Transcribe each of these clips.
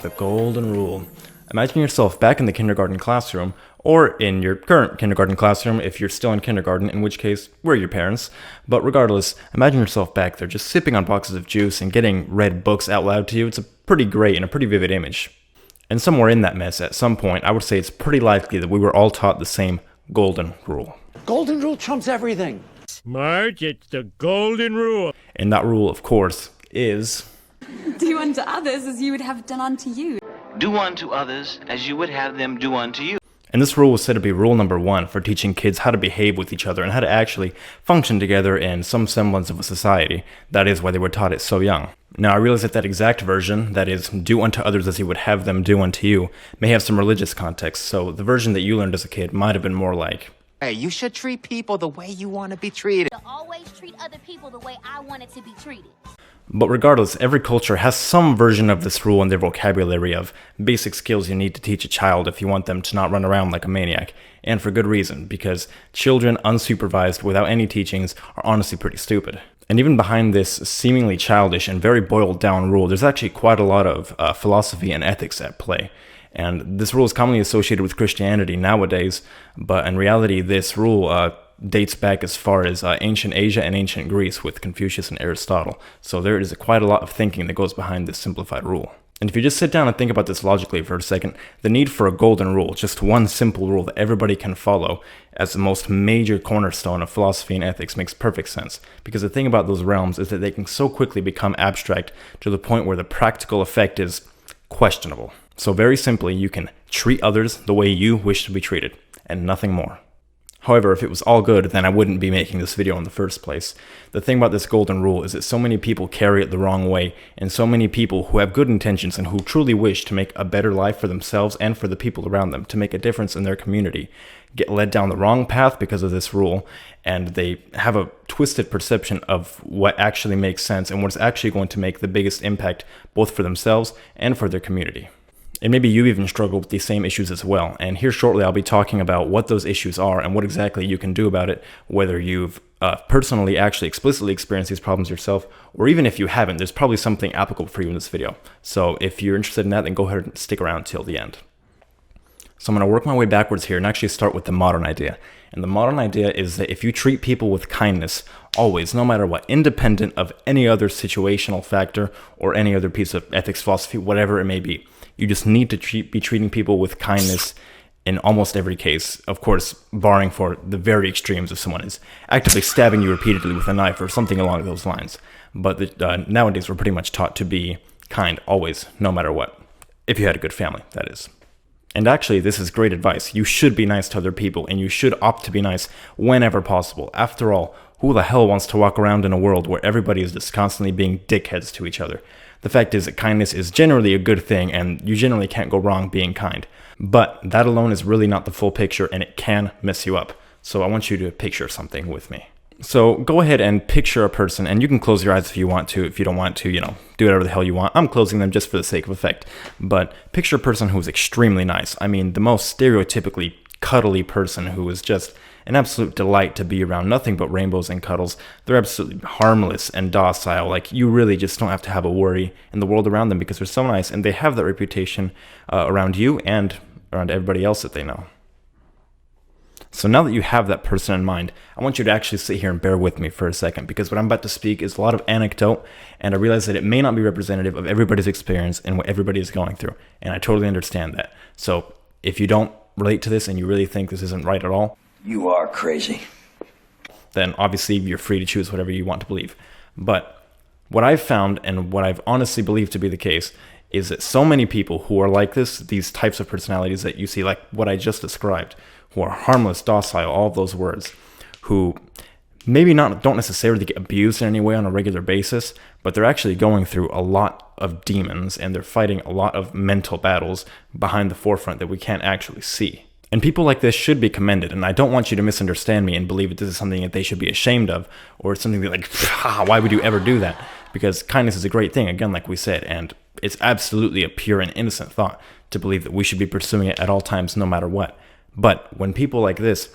the golden rule. Imagine yourself back in the kindergarten classroom, or in your current kindergarten classroom if you're still in kindergarten, in which case, we're your parents. But regardless, imagine yourself back there just sipping on boxes of juice and getting read books out loud to you. It's a pretty great and a pretty vivid image. And somewhere in that mess, at some point, I would say it's pretty likely that we were all taught the same golden rule. Golden rule trumps everything. Marge, it's the golden rule. And that rule, of course, is... Do unto others as you would have done unto you. Do unto others as you would have them do unto you. And this rule was said to be rule number 1 for teaching kids how to behave with each other and how to actually function together in some semblance of a society. That is why they were taught it so young. Now, I realize that exact version, that is, do unto others as you would have them do unto you, may have some religious context, so the version that you learned as a kid might have been more like... Hey, you should treat people the way you want to be treated. To always treat other people the way I wanted to be treated. But regardless, every culture has some version of this rule in their vocabulary of basic skills you need to teach a child if you want them to not run around like a maniac. And for good reason, because children unsupervised without any teachings are honestly pretty stupid. And even behind this seemingly childish and very boiled down rule, there's actually quite a lot of philosophy and ethics at play. And this rule is commonly associated with Christianity nowadays, but in reality, this rule dates back as far as ancient Asia and ancient Greece with Confucius and Aristotle. So there is quite a lot of thinking that goes behind this simplified rule. And if you just sit down and think about this logically for a second, the need for a golden rule, just one simple rule that everybody can follow as the most major cornerstone of philosophy and ethics makes perfect sense. Because the thing about those realms is that they can so quickly become abstract to the point where the practical effect is questionable. So very simply, you can treat others the way you wish to be treated, and nothing more. However, if it was all good, then I wouldn't be making this video in the first place. The thing about this golden rule is that so many people carry it the wrong way, and so many people who have good intentions and who truly wish to make a better life for themselves and for the people around them, to make a difference in their community, get led down the wrong path because of this rule, and they have a twisted perception of what actually makes sense and what's actually going to make the biggest impact both for themselves and for their community. And maybe you even struggle with these same issues as well. And here shortly I'll be talking about what those issues are and what exactly you can do about it, whether you've personally actually explicitly experienced these problems yourself, or even if you haven't, there's probably something applicable for you in this video. So if you're interested in that, then go ahead and stick around till the end. So I'm going to work my way backwards here and actually start with the modern idea. And the modern idea is that if you treat people with kindness, always, no matter what, independent of any other situational factor or any other piece of ethics, philosophy, whatever it may be, you just need to be treating people with kindness in almost every case. Of course, barring for the very extremes if someone is actively stabbing you repeatedly with a knife or something along those lines. But nowadays we're pretty much taught to be kind always, no matter what. If you had a good family, that is. And actually, this is great advice. You should be nice to other people, and you should opt to be nice whenever possible. After all, who the hell wants to walk around in a world where everybody is just constantly being dickheads to each other? The fact is that kindness is generally a good thing, and you generally can't go wrong being kind. But that alone is really not the full picture, and it can mess you up. So I want you to picture something with me. So go ahead and picture a person, and you can close your eyes if you want to. If you don't want to, do whatever the hell you want. I'm closing them just for the sake of effect. But picture a person who's extremely nice. I mean, the most stereotypically cuddly person who is just an absolute delight to be around. Nothing but rainbows and cuddles. They're absolutely harmless and docile. Like, you really just don't have to have a worry in the world around them because they're so nice, and they have that reputation around you and around everybody else that they know. So now that you have that person in mind, I want you to actually sit here and bear with me for a second, because what I'm about to speak is a lot of anecdote, and I realize that it may not be representative of everybody's experience and what everybody is going through, and I totally understand that. So if you don't relate to this and you really think this isn't right at all, You are crazy. then obviously you're free to choose whatever you want to believe. But what I've found, and what I've honestly believed to be the case, is that so many people who are like this, these types of personalities that you see, like what I just described, who are harmless, docile, all of those words, who maybe don't necessarily get abused in any way on a regular basis, but they're actually going through a lot of demons, and they're fighting a lot of mental battles behind the forefront that we can't actually see. And people like this should be commended, and I don't want you to misunderstand me and believe that this is something that they should be ashamed of, or something that, like, why would you ever do that? Because kindness is a great thing, again, like we said, and it's absolutely a pure and innocent thought to believe that we should be pursuing it at all times, no matter what. But when people like this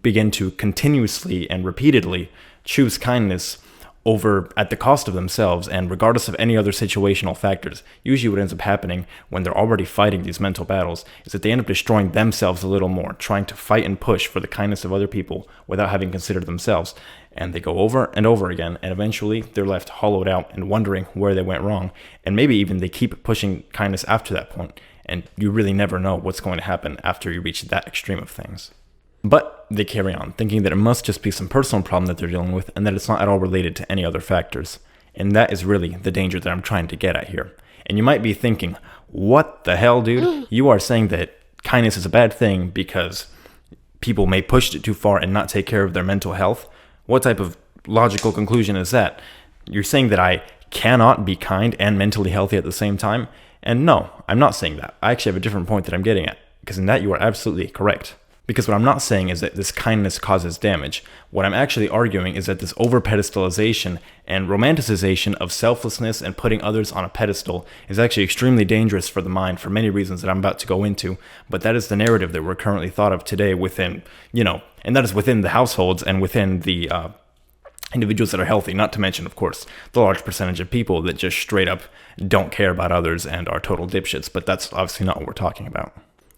begin to continuously and repeatedly choose kindness over at the cost of themselves, and regardless of any other situational factors. Usually what ends up happening when they're already fighting these mental battles is that they end up destroying themselves a little more, trying to fight and push for the kindness of other people without having considered themselves. And they go over and over again, and eventually they're left hollowed out and wondering where they went wrong. And maybe even they keep pushing kindness after that point, and you really never know what's going to happen after you reach that extreme of things. But they carry on, thinking that it must just be some personal problem that they're dealing with and that it's not at all related to any other factors. And that is really the danger that I'm trying to get at here. And you might be thinking, what the hell, dude? You are saying that kindness is a bad thing because people may push it too far and not take care of their mental health? What type of logical conclusion is that? You're saying that I cannot be kind and mentally healthy at the same time? And no, I'm not saying that. I actually have a different point that I'm getting at, because in that you are absolutely correct. Because what I'm not saying is that this kindness causes damage. What I'm actually arguing is that this over-pedestalization and romanticization of selflessness and putting others on a pedestal is actually extremely dangerous for the mind for many reasons that I'm about to go into. But that is the narrative that we're currently thought of today within, and that is within the households and within the individuals that are healthy, not to mention, of course, the large percentage of people that just straight up don't care about others and are total dipshits. But that's obviously not what we're talking about.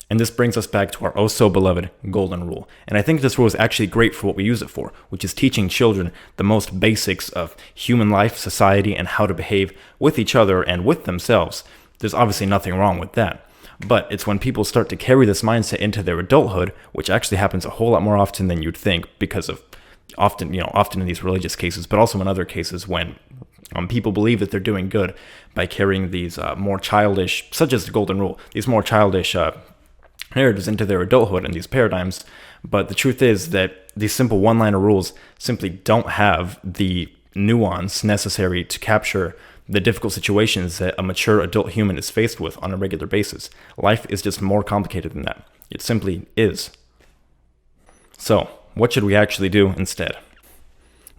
And this brings us back to our oh so beloved golden rule. And I think this rule is actually great for what we use it for, which is teaching children the most basics of human life, society, and how to behave with each other and with themselves. There's obviously nothing wrong with that. But it's when people start to carry this mindset into their adulthood, which actually happens a whole lot more often than you'd think, because of often in these religious cases, but also in other cases when people believe that they're doing good by carrying these more childish, such as the golden rule, these more childish narratives into their adulthood and these paradigms. But the truth is that these simple one-liner rules simply don't have the nuance necessary to capture the difficult situations that a mature adult human is faced with on a regular basis. Life is just more complicated than that. It simply is. So, what should we actually do instead?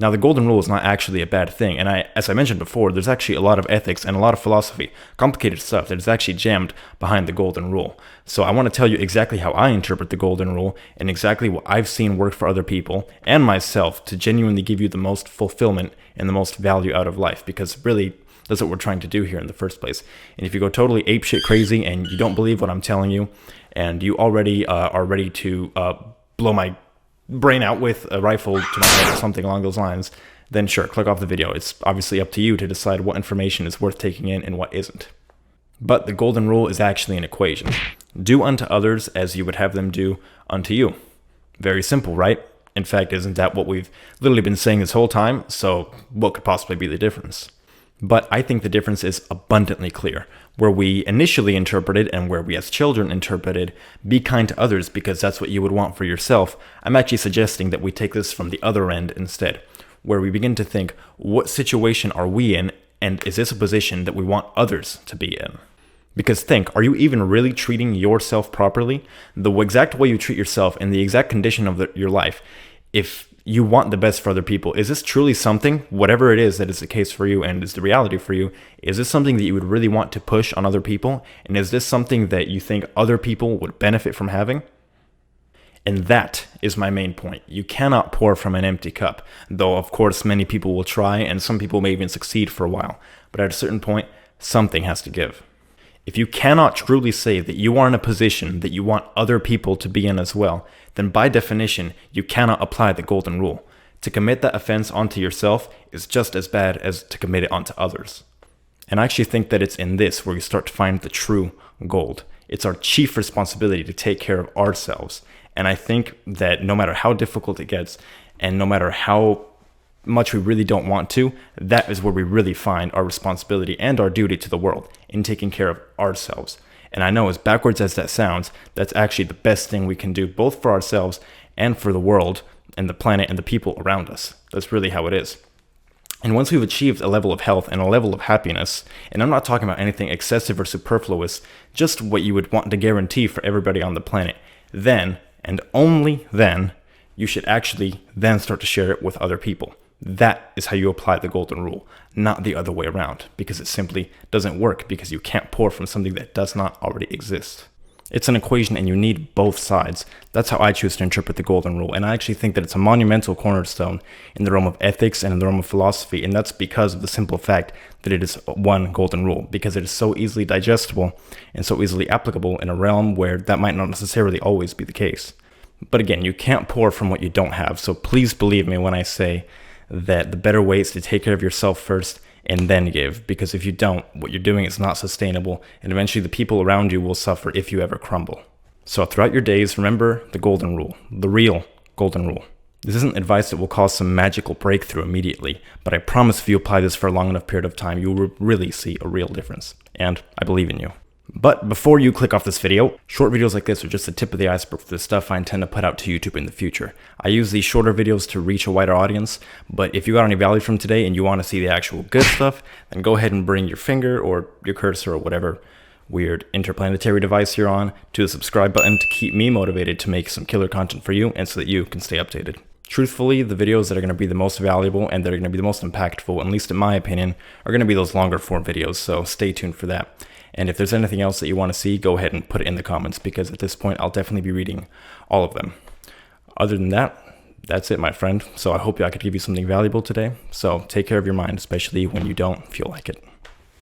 Now, the golden rule is not actually a bad thing, and as I mentioned before, there's actually a lot of ethics and a lot of philosophy, complicated stuff that is actually jammed behind the golden rule. So I want to tell you exactly how I interpret the golden rule and exactly what I've seen work for other people and myself to genuinely give you the most fulfillment and the most value out of life, because really, that's what we're trying to do here in the first place. And if you go totally apeshit crazy and you don't believe what I'm telling you, and you already are ready to blow my brain out with a rifle to my head or something along those lines, then sure, click off the video. It's obviously up to you to decide what information is worth taking in and what isn't. But the golden rule is actually an equation. Do unto others as you would have them do unto you. Very simple, right? In fact, isn't that what we've literally been saying this whole time? So what could possibly be the difference? But I think the difference is abundantly clear. Where we initially interpreted and where we as children interpreted, be kind to others because that's what you would want for yourself, I'm actually suggesting that we take this from the other end instead, where we begin to think, what situation are we in, and is this a position that we want others to be in? Because think, are you even really treating yourself properly? The exact way you treat yourself in the exact condition of your life, if you want the best for other people, is this truly something, whatever it is that is the case for you and is the reality for you, is this something that you would really want to push on other people? And is this something that you think other people would benefit from having? And that is my main point. You cannot pour from an empty cup, though of course many people will try and some people may even succeed for a while. But at a certain point, something has to give. If you cannot truly say that you are in a position that you want other people to be in as well, then by definition, you cannot apply the golden rule. To commit that offense onto yourself is just as bad as to commit it onto others. And I actually think that it's in this where you start to find the true gold. It's our chief responsibility to take care of ourselves. And I think that no matter how difficult it gets, and no matter how much we really don't want to, that is where we really find our responsibility and our duty to the world in taking care of ourselves. And I know, as backwards as that sounds, that's actually the best thing we can do, both for ourselves and for the world and the planet and the people around us. That's really how it is. And once we've achieved a level of health and a level of happiness, and I'm not talking about anything excessive or superfluous, just what you would want to guarantee for everybody on the planet, then, and only then, you should actually then start to share it with other people. That is how you apply the golden rule, not the other way around, because it simply doesn't work, because you can't pour from something that does not already exist. It's an equation and you need both sides. That's how I choose to interpret the golden rule, and I actually think that it's a monumental cornerstone in the realm of ethics and in the realm of philosophy, and that's because of the simple fact that it is one golden rule, because it is so easily digestible and so easily applicable in a realm where that might not necessarily always be the case. But again, you can't pour from what you don't have, so please believe me when I say that the better way is to take care of yourself first and then give, because if you don't, what you're doing is not sustainable, and eventually the people around you will suffer if you ever crumble. So throughout your days, remember the golden rule, the real golden rule. This isn't advice that will cause some magical breakthrough immediately, but I promise if you apply this for a long enough period of time, you will really see a real difference, and I believe in you. But before you click off this video, short videos like this are just the tip of the iceberg for the stuff I intend to put out to YouTube in the future. I use these shorter videos to reach a wider audience, but if you got any value from today and you want to see the actual good stuff, then go ahead and bring your finger or your cursor or whatever weird interplanetary device you're on to the subscribe button to keep me motivated to make some killer content for you and so that you can stay updated. Truthfully, the videos that are going to be the most valuable and that are going to be the most impactful, at least in my opinion, are going to be those longer form videos, so stay tuned for that. And if there's anything else that you want to see, go ahead and put it in the comments, because at this point, I'll definitely be reading all of them. Other than that, that's it, my friend. So I hope I could give you something valuable today. So take care of your mind, especially when you don't feel like it.